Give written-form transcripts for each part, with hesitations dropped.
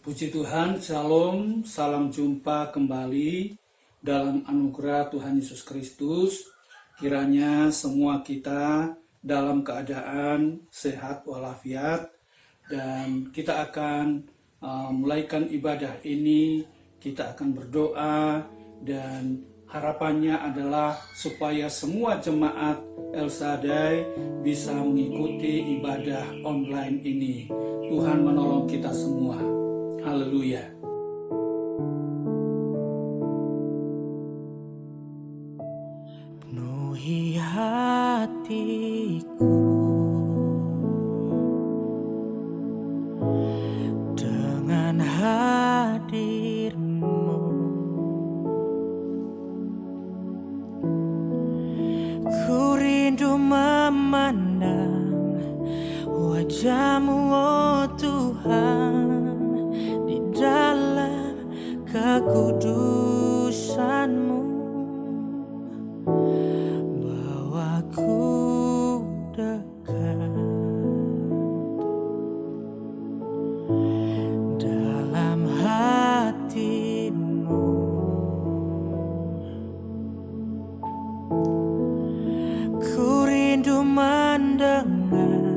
Puji Tuhan, Shalom, salam jumpa kembali dalam anugerah Tuhan Yesus Kristus. Kiranya semua kita dalam keadaan sehat walafiat dan kita akan mulaikan ibadah ini, kita akan berdoa dan harapannya adalah supaya semua jemaat El Shaddai bisa mengikuti ibadah online ini. Tuhan menolong kita semua. Haleluya. Penuhi hatiku dengan hadir-Mu, ku rindu memandang wajah-Mu, oh Tuhan, di dalam kekudusan-Mu. Bawaku dekat dalam hati-Mu. Ku rindu mendengar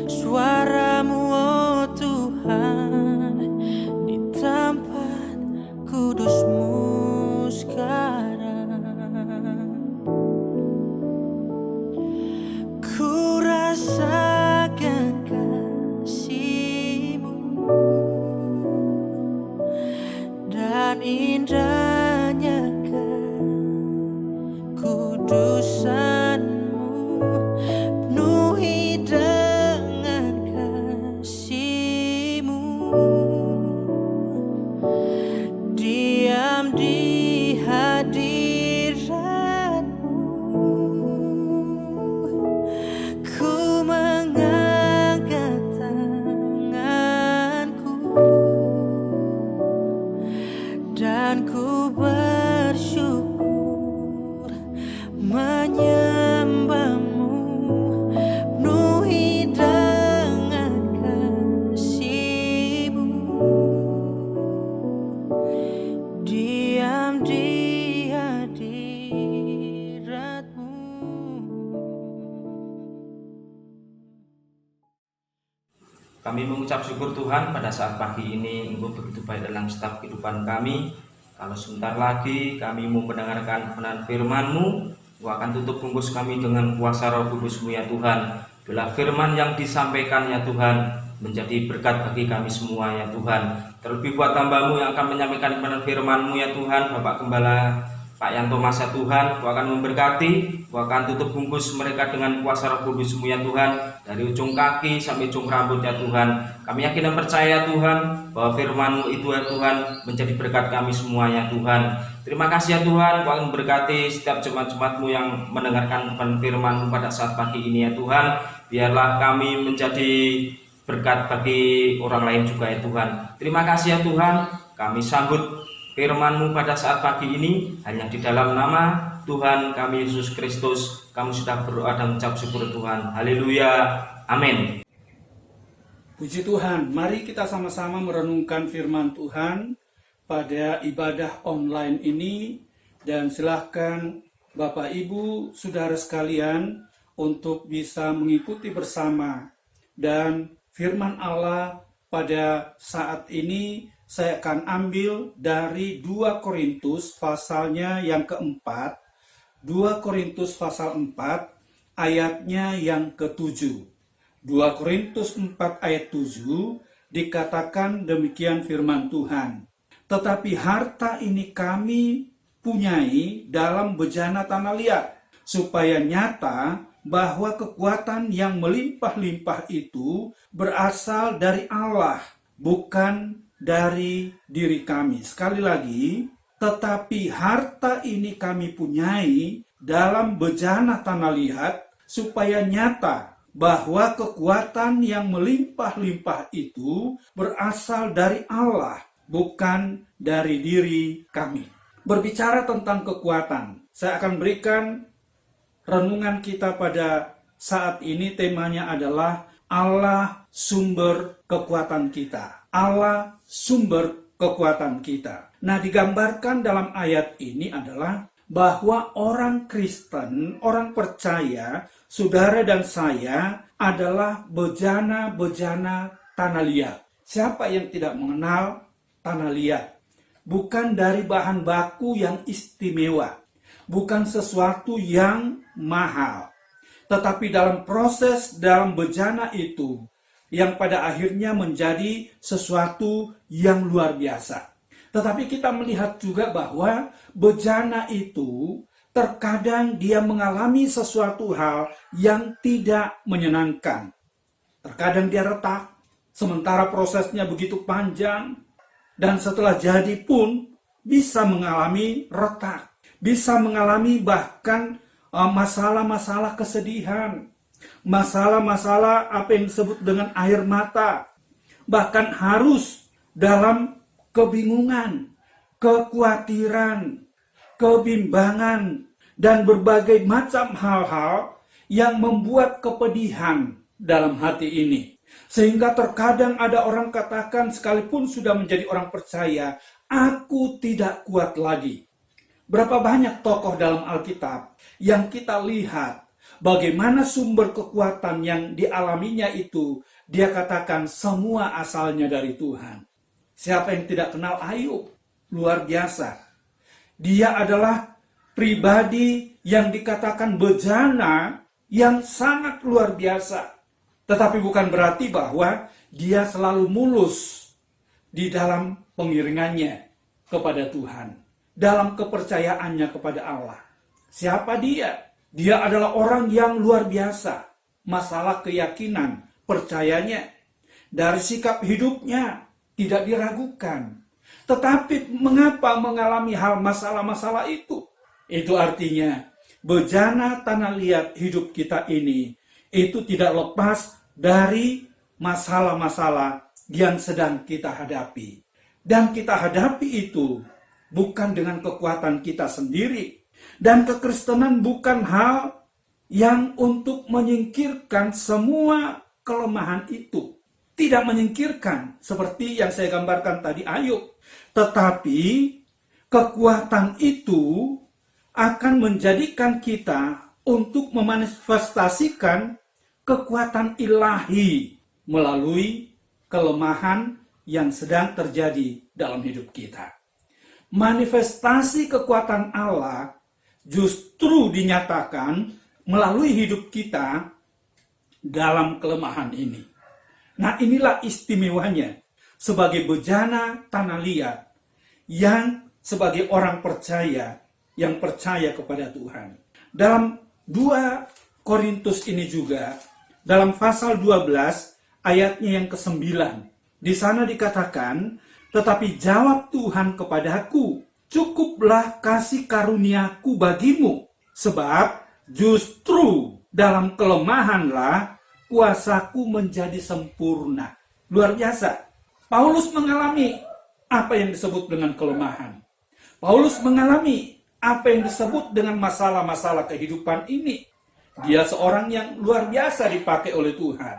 suara-Mu, oh Tuhan, di tempat kudus-Mu sekarang. Ku rasakan kasih-Mu dan indahnya kekudusan-Mu. Penuhi dengan kasih-Mu, diam di hadirat-Mu. Ku mengangkat tanganku dan ku bersyukur menyembah-Mu. Penuhi dengan kasih-Mu, diam di hadirat-Mu. Kami mengucap syukur Tuhan pada saat pagi ini Engkau begitu baik dalam setiap kehidupan kami. Kalau sebentar lagi kami mau mendengarkan kebenaran firman-Mu, Engkau akan tutup bungkus kami dengan kuasa Roh Kudus-Mu ya Tuhan. Bila firman yang disampaikan ya Tuhan menjadi berkat bagi kami semua ya Tuhan. Terlebih buat hamba-Mu yang akan menyampaikan kebenaran firman-Mu ya Tuhan, Bapak Gembala Pak Yanto Mas ya Tuhan, Kau akan memberkati, Kau akan tutup bungkus mereka dengan kuasa Roh Kudus-Mu ya Tuhan, dari ujung kaki sampai ujung rambut ya Tuhan. Kami yakin dan percaya Tuhan, bahwa firman-Mu itu ya Tuhan, menjadi berkat kami semua ya Tuhan. Terima kasih ya Tuhan, Kau akan memberkati setiap jemaat-jemaat-Mu yang mendengarkan firman-Mu pada saat pagi ini ya Tuhan. Biarlah kami menjadi berkat bagi orang lain juga ya Tuhan. Terima kasih ya Tuhan, kami sambut firman-Mu pada saat pagi ini hanya di dalam nama Tuhan kami Yesus Kristus. Kami sudah berdoa dan mengucap syukur Tuhan. Haleluya. Amin. Puji Tuhan, mari kita sama-sama merenungkan firman Tuhan pada ibadah online ini. Dan silahkan Bapak Ibu Saudara sekalian untuk bisa mengikuti bersama. Dan firman Allah pada saat ini saya akan ambil dari 2 Korintus pasalnya yang keempat, 2 Korintus pasal 4 ayatnya yang ke-7. 2 Korintus 4 ayat 7 dikatakan demikian firman Tuhan. Tetapi harta ini kami punyai dalam bejana tanah liat, supaya nyata bahwa kekuatan yang melimpah-limpah itu berasal dari Allah, bukan dari diri kami. Sekali lagi, tetapi harta ini kami punyai dalam bejana tanah liat, supaya nyata bahwa kekuatan yang melimpah-limpah itu berasal dari Allah, bukan dari diri kami. Berbicara tentang kekuatan, saya akan berikan renungan kita pada saat ini. Temanya adalah Allah sumber kekuatan kita. Allah sumber kekuatan kita. Nah, digambarkan dalam ayat ini adalah bahwa orang Kristen, orang percaya, saudara dan saya adalah bejana-bejana tanah liat. Siapa yang tidak mengenal tanah liat? Bukan dari bahan baku yang istimewa, bukan sesuatu yang mahal, tetapi dalam proses dalam bejana itu yang pada akhirnya menjadi sesuatu yang luar biasa. Tetapi kita melihat juga bahwa bejana itu terkadang dia mengalami sesuatu hal yang tidak menyenangkan. Terkadang dia retak, sementara prosesnya begitu panjang, dan setelah jadi pun bisa mengalami retak, bisa mengalami bahkan masalah-masalah kesedihan, masalah-masalah apa yang disebut dengan air mata, bahkan harus dalam kebingungan, kekhawatiran, kebimbangan, dan berbagai macam hal-hal yang membuat kepedihan dalam hati ini. Sehingga terkadang ada orang katakan sekalipun sudah menjadi orang percaya, aku tidak kuat lagi. Berapa banyak tokoh dalam Alkitab yang kita lihat bagaimana sumber kekuatan yang dialaminya itu, dia katakan semua asalnya dari Tuhan. Siapa yang tidak kenal Ayub? Luar biasa. Dia adalah pribadi yang dikatakan bejana yang sangat luar biasa. Tetapi bukan berarti bahwa dia selalu mulus di dalam pengiringannya kepada Tuhan, dalam kepercayaannya kepada Allah. Siapa dia? Dia adalah orang yang luar biasa. Masalah keyakinan, percayanya, dari sikap hidupnya tidak diragukan. Tetapi mengapa mengalami hal masalah-masalah itu? Itu artinya bejana tanah liat hidup kita ini itu tidak lepas dari masalah-masalah yang sedang kita hadapi. Dan kita hadapi itu bukan dengan kekuatan kita sendiri. Dan kekristenan bukan hal yang untuk menyingkirkan semua kelemahan itu. Tidak menyingkirkan seperti yang saya gambarkan tadi Ayub. Tetapi kekuatan itu akan menjadikan kita untuk memanifestasikan kekuatan ilahi melalui kelemahan yang sedang terjadi dalam hidup kita. Manifestasi kekuatan Allah justru dinyatakan melalui hidup kita dalam kelemahan ini. Nah, inilah istimewanya sebagai bejana tanah liat yang sebagai orang percaya yang percaya kepada Tuhan. Dalam 2 Korintus ini juga, dalam pasal 12 ayatnya yang ke-9, di sana dikatakan, tetapi jawab Tuhan kepadaku, cukuplah kasih karuniaku bagimu, sebab justru dalam kelemahanlah kuasaku menjadi sempurna. Luar biasa. Paulus mengalami apa yang disebut dengan kelemahan. Paulus mengalami apa yang disebut dengan masalah-masalah kehidupan ini. Dia seorang yang luar biasa dipakai oleh Tuhan.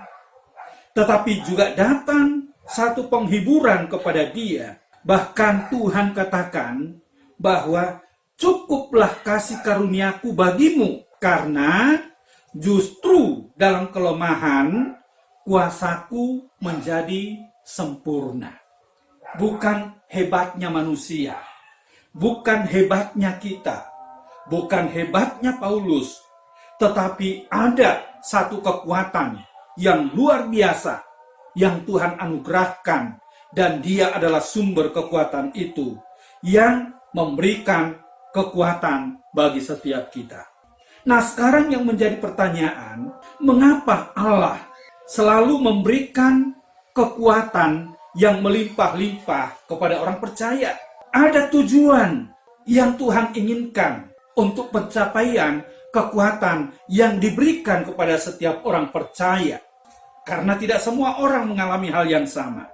Tetapi juga datang satu penghiburan kepada dia. Bahkan Tuhan katakan bahwa cukuplah kasih karuniaku bagimu. Karena justru dalam kelemahan kuasaku menjadi sempurna. Bukan hebatnya manusia. Bukan hebatnya kita. Bukan hebatnya Paulus. Tetapi ada satu kekuatan yang luar biasa yang Tuhan anugerahkan, dan dia adalah sumber kekuatan itu yang memberikan kekuatan bagi setiap kita. Nah, sekarang yang menjadi pertanyaan, mengapa Allah selalu memberikan kekuatan yang melimpah-limpah kepada orang percaya? Ada tujuan yang Tuhan inginkan untuk pencapaian kekuatan yang diberikan kepada setiap orang percaya. Karena tidak semua orang mengalami hal yang sama.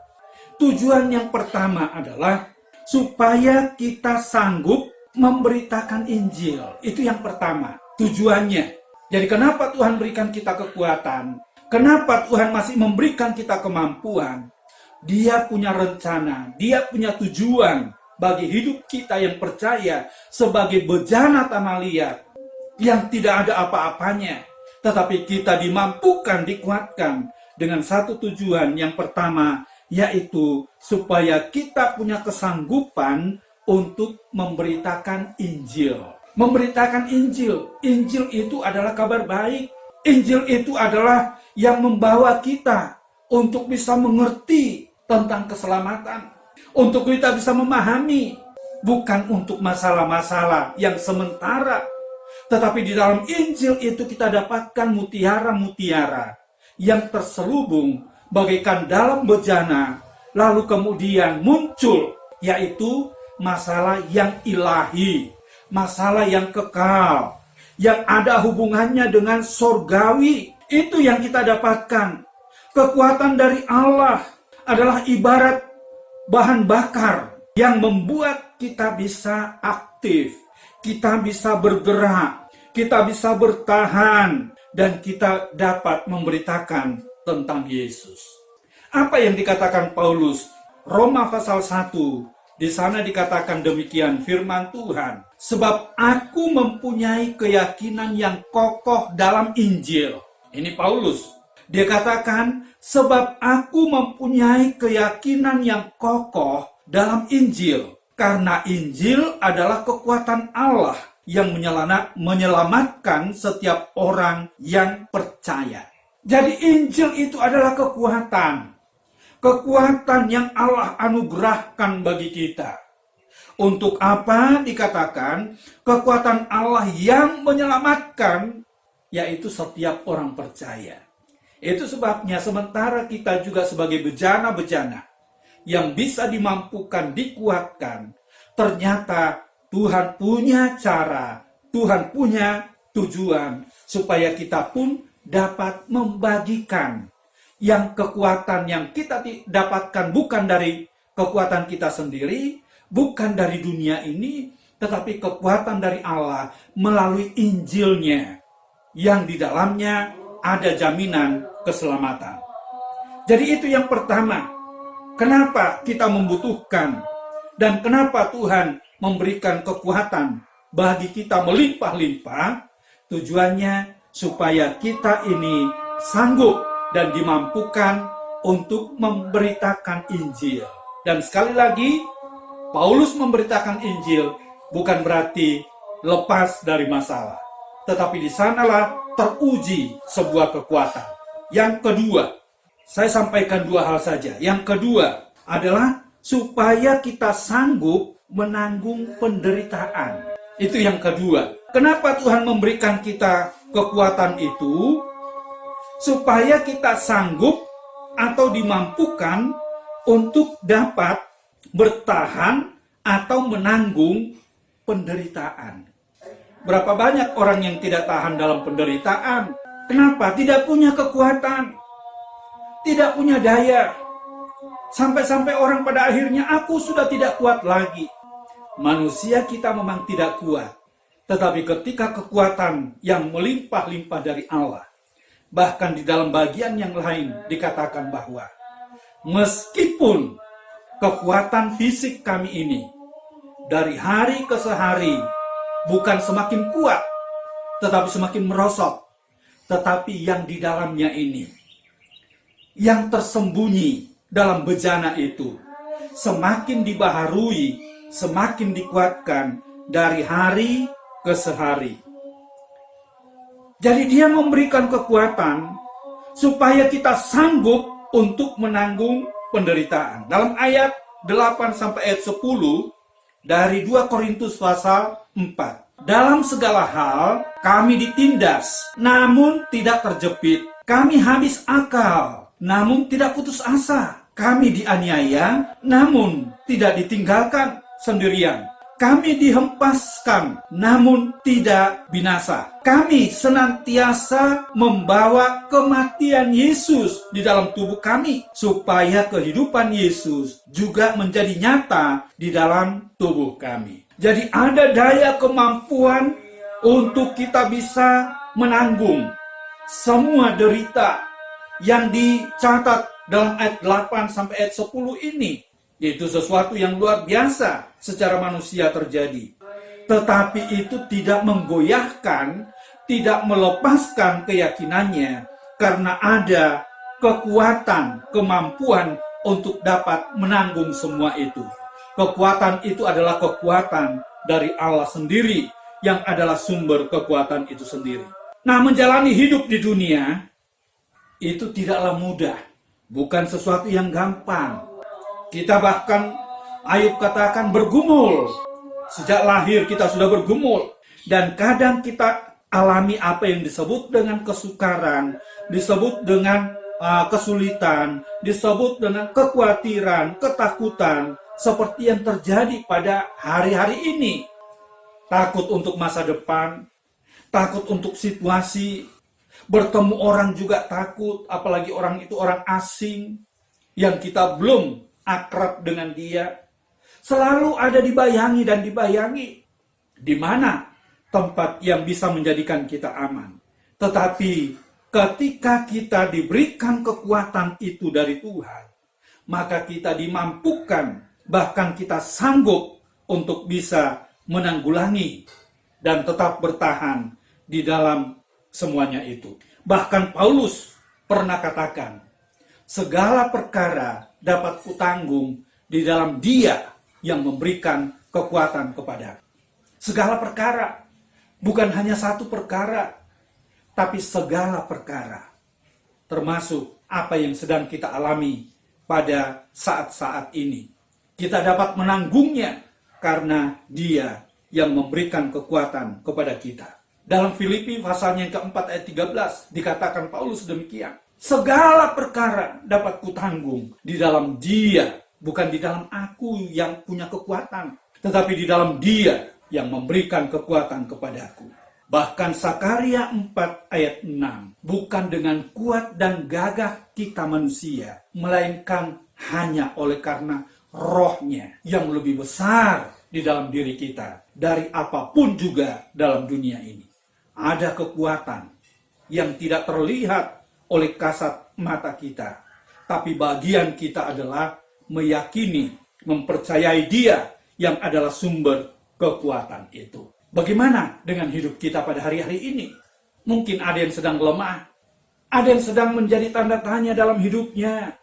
Tujuan yang pertama adalah supaya kita sanggup memberitakan Injil. Itu yang pertama, tujuannya. Jadi kenapa Tuhan berikan kita kekuatan? Kenapa Tuhan masih memberikan kita kemampuan? Dia punya rencana, Dia punya tujuan bagi hidup kita yang percaya sebagai bejana tanah liat yang tidak ada apa-apanya. Tetapi kita dimampukan, dikuatkan dengan satu tujuan yang pertama, yaitu supaya kita punya kesanggupan untuk memberitakan Injil. Memberitakan Injil. Injil itu adalah kabar baik. Injil itu adalah yang membawa kita untuk bisa mengerti tentang keselamatan. Untuk kita bisa memahami. Bukan untuk masalah-masalah yang sementara. Tetapi di dalam Injil itu kita dapatkan mutiara-mutiara yang terselubung bagaikan dalam bejana. Lalu kemudian muncul, yaitu masalah yang ilahi. Masalah yang kekal. Yang ada hubungannya dengan sorgawi. Itu yang kita dapatkan. Kekuatan dari Allah adalah ibarat bahan bakar yang membuat kita bisa aktif, kita bisa bergerak, kita bisa bertahan, dan kita dapat memberitakan tentang Yesus. Apa yang dikatakan Paulus? Roma pasal 1, di sana dikatakan demikian firman Tuhan. Sebab aku mempunyai keyakinan yang kokoh dalam Injil. Ini Paulus. Dia katakan, sebab aku mempunyai keyakinan yang kokoh dalam Injil. Karena Injil adalah kekuatan Allah yang menyelamatkan setiap orang yang percaya. Jadi Injil itu adalah kekuatan. Kekuatan yang Allah anugerahkan bagi kita. Untuk apa dikatakan kekuatan Allah yang menyelamatkan, yaitu setiap orang percaya. Itu sebabnya sementara kita juga sebagai bejana-bejana yang bisa dimampukan, dikuatkan, ternyata Tuhan punya cara, Tuhan punya tujuan, supaya kita pun dapat membagikan yang kekuatan yang kita dapatkan bukan dari kekuatan kita sendiri, bukan dari dunia ini, tetapi kekuatan dari Allah melalui Injilnya, yang di dalamnya ada jaminan keselamatan. Jadi itu yang pertama. Kenapa kita membutuhkan dan kenapa Tuhan memberikan kekuatan bagi kita melimpah-limpah? Tujuannya supaya kita ini sanggup dan dimampukan untuk memberitakan Injil. Dan sekali lagi, Paulus memberitakan Injil bukan berarti lepas dari masalah. Tetapi di sanalah teruji sebuah kekuatan. Yang kedua, saya sampaikan dua hal saja. Yang kedua adalah supaya kita sanggup menanggung penderitaan. Itu yang kedua. Kenapa Tuhan memberikan kita kekuatan itu? Supaya kita sanggup atau dimampukan untuk dapat bertahan atau menanggung penderitaan. Berapa banyak orang yang tidak tahan dalam penderitaan? Kenapa? Tidak punya kekuatan. Tidak punya daya. Sampai-sampai orang pada akhirnya, aku sudah tidak kuat lagi. Manusia kita memang tidak kuat. Tetapi ketika kekuatan yang melimpah-limpah dari Allah, bahkan di dalam bagian yang lain dikatakan bahwa meskipun kekuatan fisik kami ini dari hari ke hari bukan semakin kuat, tetapi semakin merosot. Tetapi yang di dalamnya ini, yang tersembunyi dalam bejana itu, semakin dibaharui, semakin dikuatkan dari hari ke hari. Jadi dia memberikan kekuatan supaya kita sanggup untuk menanggung penderitaan. Dalam ayat 8 sampai ayat 10 dari 2 Korintus pasal 4. Dalam segala hal kami ditindas, namun tidak terjepit. Kami habis akal, namun tidak putus asa. Kami dianiaya, namun tidak ditinggalkan sendirian. Kami dihempaskan, namun tidak binasa. Kami senantiasa membawa kematian Yesus di dalam tubuh kami, supaya kehidupan Yesus juga menjadi nyata di dalam tubuh kami. Jadi ada daya kemampuan untuk kita bisa menanggung semua derita yang dicatat dalam ayat 8 sampai ayat 10 ini, yaitu sesuatu yang luar biasa secara manusia terjadi. Tetapi itu tidak menggoyahkan, tidak melepaskan keyakinannya, karena ada kekuatan, kemampuan untuk dapat menanggung semua itu. Kekuatan itu adalah kekuatan dari Allah sendiri, yang adalah sumber kekuatan itu sendiri. Nah, menjalani hidup di dunia itu tidaklah mudah, bukan sesuatu yang gampang. Kita bahkan, Ayub katakan, bergumul. Sejak lahir kita sudah bergumul. Dan kadang kita alami apa yang disebut dengan kesukaran, disebut dengan kesulitan, disebut dengan kekhawatiran, ketakutan, seperti yang terjadi pada hari-hari ini. Takut untuk masa depan, takut untuk situasi, bertemu orang juga takut, apalagi orang itu orang asing, yang kita belum akrab dengan dia, selalu ada dibayangi dan dibayangi di mana tempat yang bisa menjadikan kita aman. Tetapi ketika kita diberikan kekuatan itu dari Tuhan, maka kita dimampukan, bahkan kita sanggup untuk bisa menanggulangi dan tetap bertahan di dalam semuanya itu. Bahkan Paulus pernah katakan, segala perkara dapat kutanggung di dalam Dia yang memberikan kekuatan kepada. Segala perkara, bukan hanya satu perkara, tapi segala perkara. Termasuk apa yang sedang kita alami pada saat-saat ini. Kita dapat menanggungnya karena Dia yang memberikan kekuatan kepada kita. Dalam Filipi pasalnya yang keempat ayat 13 dikatakan Paulus demikian. Segala perkara dapat kutanggung di dalam Dia, bukan di dalam aku yang punya kekuatan, tetapi di dalam Dia yang memberikan kekuatan kepadaku. Bahkan Sakaria 4 ayat 6, bukan dengan kuat dan gagah kita manusia, melainkan hanya oleh karena Roh-Nya yang lebih besar di dalam diri kita dari apapun juga dalam dunia ini. Ada kekuatan yang tidak terlihat oleh kasat mata kita, tapi bagian kita adalah meyakini, mempercayai Dia yang adalah sumber kekuatan itu. Bagaimana dengan hidup kita pada hari-hari ini? Mungkin ada yang sedang lemah, ada yang sedang menjadi tanda tanya dalam hidupnya.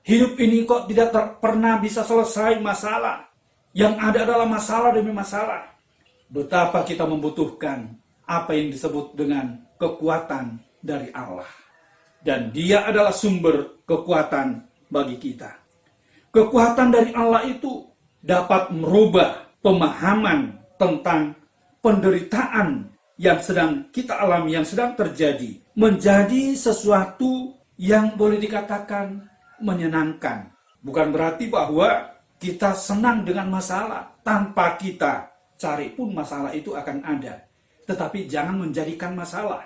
Hidup ini kok tidak pernah bisa selesai masalah. Yang ada adalah masalah demi masalah. Betapa kita membutuhkan apa yang disebut dengan kekuatan dari Allah. Dan Dia adalah sumber kekuatan bagi kita. Kekuatan dari Allah itu dapat merubah pemahaman tentang penderitaan yang sedang kita alami, yang sedang terjadi, menjadi sesuatu yang boleh dikatakan menyenangkan. Bukan berarti bahwa kita senang dengan masalah. Tanpa kita cari pun masalah itu akan ada. Tetapi jangan menjadikan masalah.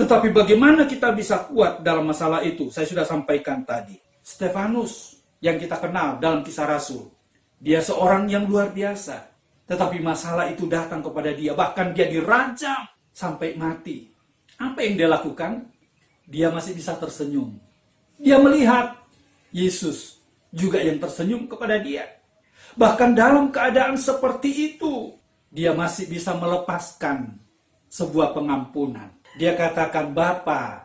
Tetapi bagaimana kita bisa kuat dalam masalah itu? Saya sudah sampaikan tadi. Stefanus yang kita kenal dalam Kisah Rasul. Dia seorang yang luar biasa. Tetapi masalah itu datang kepada dia. Bahkan dia dirajam sampai mati. Apa yang dia lakukan? Dia masih bisa tersenyum. Dia melihat Yesus juga yang tersenyum kepada dia. Bahkan dalam keadaan seperti itu, dia masih bisa melepaskan sebuah pengampunan. Dia katakan, Bapa,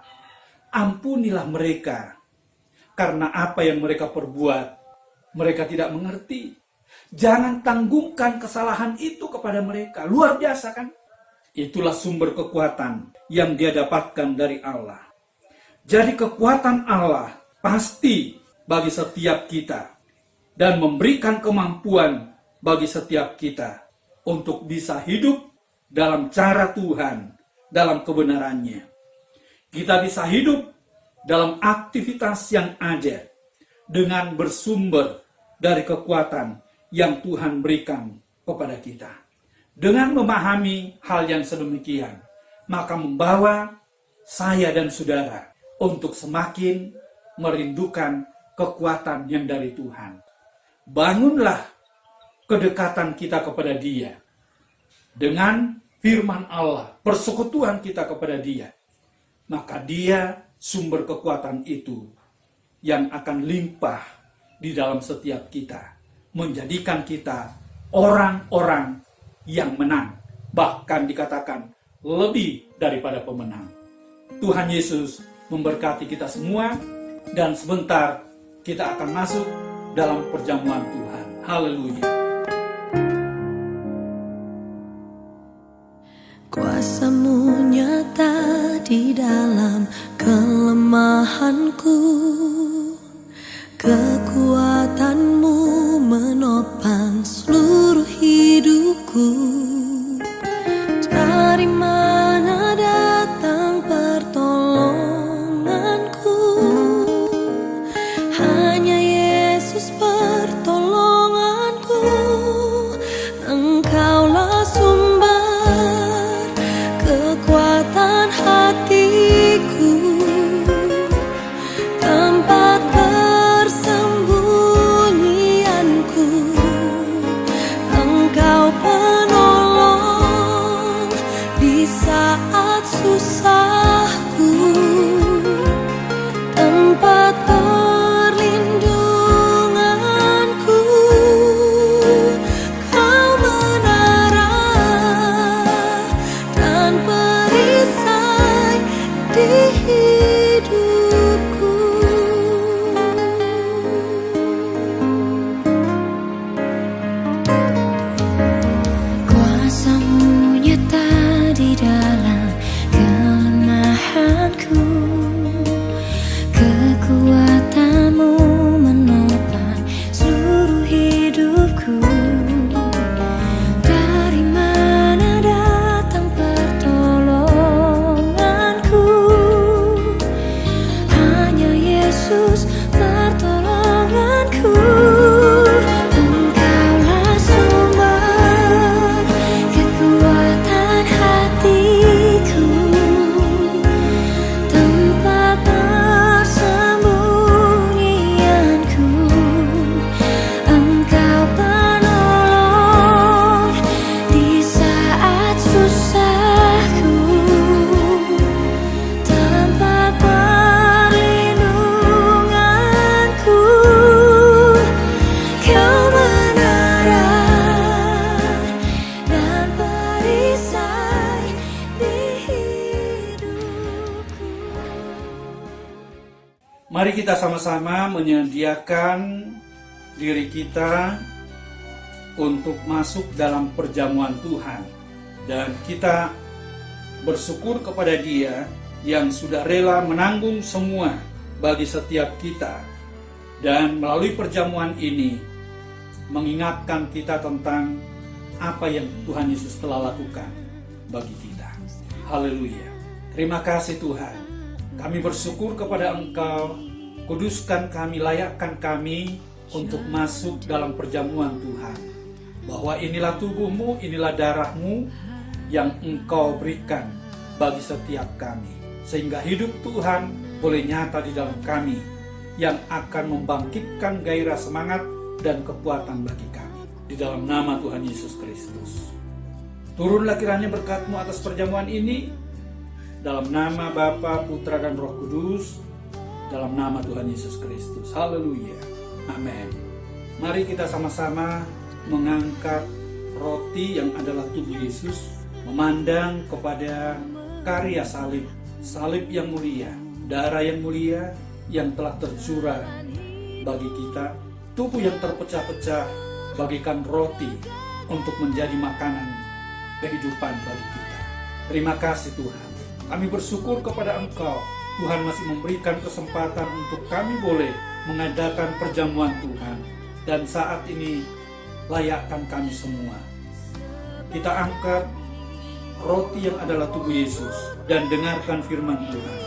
ampunilah mereka, karena apa yang mereka perbuat, mereka tidak mengerti. Jangan tanggungkan kesalahan itu kepada mereka. Luar biasa kan? Itulah sumber kekuatan yang dia dapatkan dari Allah. Jadi kekuatan Allah pasti bagi setiap kita, dan memberikan kemampuan bagi setiap kita untuk bisa hidup dalam cara Tuhan, dalam kebenarannya. Kita bisa hidup dalam aktivitas yang ada dengan bersumber dari kekuatan yang Tuhan berikan kepada kita. Dengan memahami hal yang sedemikian, maka membawa saya dan saudara untuk semakin merindukan kekuatan yang dari Tuhan. Bangunlah kedekatan kita kepada Dia dengan firman Allah, persekutuan kita kepada Dia. Maka Dia, sumber kekuatan itu, yang akan limpah di dalam setiap kita, menjadikan kita orang-orang yang menang, bahkan dikatakan lebih daripada pemenang. Tuhan Yesus memberkati kita semua, dan sebentar kita akan masuk dalam perjamuan Tuhan. Haleluya. Kuasa-Mu nyata di dalam kelemahanku, kekuatan-Mu menopang seluruh hidupku. Dari mana datang pertolonganku? Hanya Yesus pertolonganku. Engkaulah sumber kekuatan hatiku, tempat persembunyianku. Engkau penolong di saat susahku, tempat perlindunganku. Kau menara dan perisai di hidupku. Kuasa-Mu nyata di dalam kelemahanku, kekuatan-Mu menopang seluruh hidupku. Dari mana datang pertolonganku? Hanya Yesus pertolonganku. Engkaulah sumber kekuatan hatiku, tempat persembunyianku. Engkau penolong di saat susahku, tempat perlindunganku. Kau menara dan perisai di hidupku. Mari kita sama-sama menyediakan diri kita untuk masuk dalam perjamuan Tuhan, dan kita bersyukur kepada Dia yang sudah rela menanggung semua bagi setiap kita, dan melalui perjamuan ini mengingatkan kita tentang apa yang Tuhan Yesus telah lakukan bagi kita. Haleluya. Terima kasih Tuhan. Kami bersyukur kepada Engkau. Kuduskan kami, layakkan kami untuk masuk dalam perjamuan Tuhan. Bahwa inilah tubuh-Mu, inilah darah-Mu yang Engkau berikan bagi setiap kami. Sehingga hidup Tuhan boleh nyata di dalam kami, yang akan membangkitkan gairah semangat dan kekuatan bagi kami. Di dalam nama Tuhan Yesus Kristus. Turunlah kiranya berkat-Mu atas perjamuan ini, dalam nama Bapa, Putra, dan Roh Kudus, dalam nama Tuhan Yesus Kristus. Haleluya. Amin. Mari kita sama-sama mengangkat roti yang adalah tubuh Yesus, memandang kepada karya salib, salib yang mulia, darah yang mulia yang telah tercurah bagi kita, tubuh yang terpecah-pecah bagikan roti untuk menjadi makanan kehidupan bagi kita. Terima kasih Tuhan. Kami bersyukur kepada Engkau. Tuhan masih memberikan kesempatan untuk kami boleh mengadakan perjamuan Tuhan. Dan saat ini layakkan kami semua. Kita angkat roti yang adalah tubuh Yesus dan dengarkan firman Tuhan.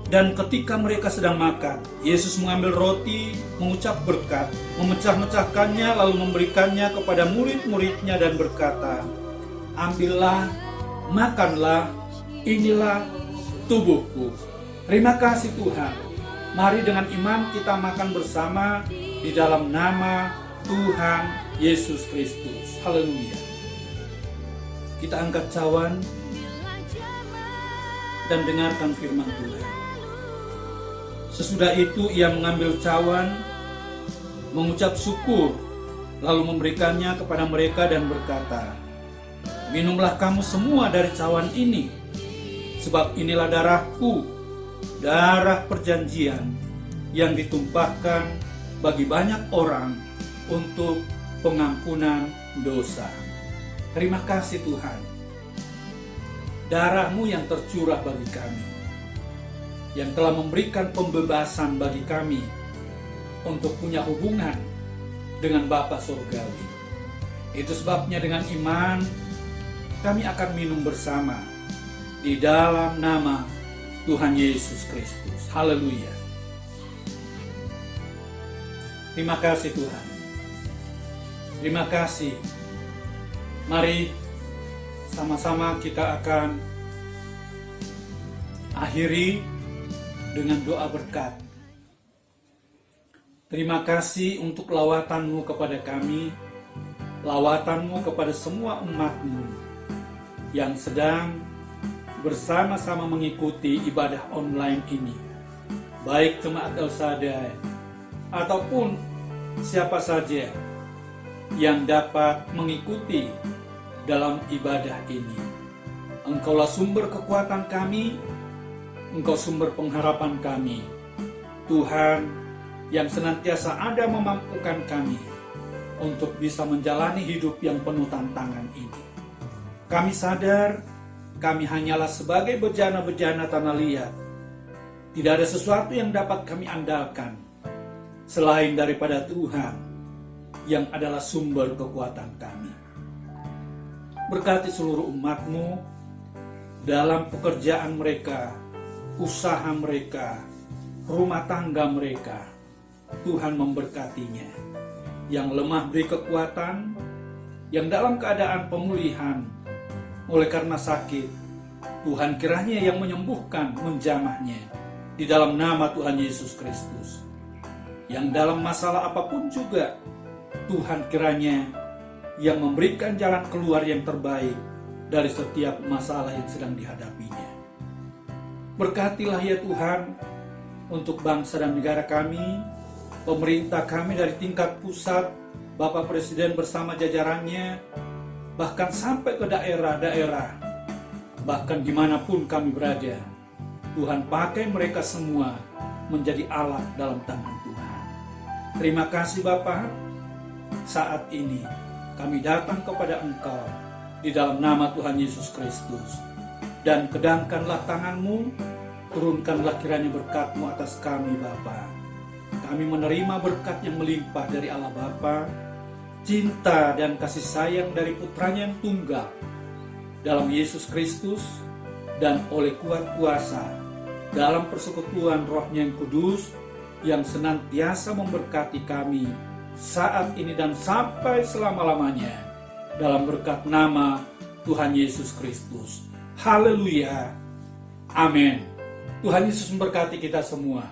Dan ketika mereka sedang makan, Yesus mengambil roti, mengucap berkat, memecah-mecahkannya lalu memberikannya kepada murid-muridnya dan berkata, "Ambillah, makanlah, inilah tubuhku." Terima kasih Tuhan. Mari dengan iman kita makan bersama di dalam nama Tuhan Yesus Kristus. Haleluya. Kita angkat cawan dan dengarkan firman Tuhan. Sesudah itu ia mengambil cawan, mengucap syukur, lalu memberikannya kepada mereka dan berkata, "Minumlah kamu semua dari cawan ini, sebab inilah darahku, darah perjanjian yang ditumpahkan bagi banyak orang untuk pengampunan dosa." Terima kasih Tuhan, darah-Mu yang tercurah bagi kami, yang telah memberikan pembebasan bagi kami untuk punya hubungan dengan Bapa Surgawi. Itu sebabnya dengan iman kami akan minum bersama di dalam nama Tuhan Yesus Kristus. Haleluya. Terima kasih Tuhan. Terima kasih. Mari sama-sama kita akan akhiri dengan doa berkat. Terima kasih untuk lawatan-Mu kepada kami, lawatan-Mu kepada semua umat-Mu yang sedang bersama-sama mengikuti ibadah online ini, baik jemaat El Shaddai ataupun siapa saja yang dapat mengikuti dalam ibadah ini. Engkaulah sumber kekuatan kami, Engkau sumber pengharapan kami, Tuhan yang senantiasa ada memampukan kami untuk bisa menjalani hidup yang penuh tantangan ini. Kami sadar kami hanyalah sebagai bejana-bejana tanah liat. Tidak ada sesuatu yang dapat kami andalkan selain daripada Tuhan yang adalah sumber kekuatan kami. Berkati seluruh umat-Mu dalam pekerjaan mereka, usaha mereka, rumah tangga mereka. Tuhan memberkatinya. Yang lemah beri kekuatan, yang dalam keadaan pemulihan oleh karena sakit, Tuhan kiranya yang menyembuhkan, menjamahnya di dalam nama Tuhan Yesus Kristus. Yang dalam masalah apapun juga, Tuhan kiranya yang memberikan jalan keluar yang terbaik dari setiap masalah yang sedang dihadapinya. Berkatilah ya Tuhan untuk bangsa dan negara kami, pemerintah kami dari tingkat pusat, Bapak Presiden bersama jajarannya, bahkan sampai ke daerah-daerah, bahkan dimanapun kami berada. Tuhan pakai mereka semua menjadi alat dalam tangan Tuhan. Terima kasih Bapa. Saat ini kami datang kepada Engkau di dalam nama Tuhan Yesus Kristus. Dan kedangkanlah tangan-Mu, turunkanlah kiranya berkat-Mu atas kami Bapa. Kami menerima berkat yang melimpah dari Allah Bapa, cinta dan kasih sayang dari Putranya yang tunggal dalam Yesus Kristus, dan oleh kuat kuasa dalam persekutuan Roh-Nya yang kudus yang senantiasa memberkati kami saat ini dan sampai selama-lamanya, dalam berkat nama Tuhan Yesus Kristus. Haleluya. Amin. Tuhan Yesus memberkati kita semua.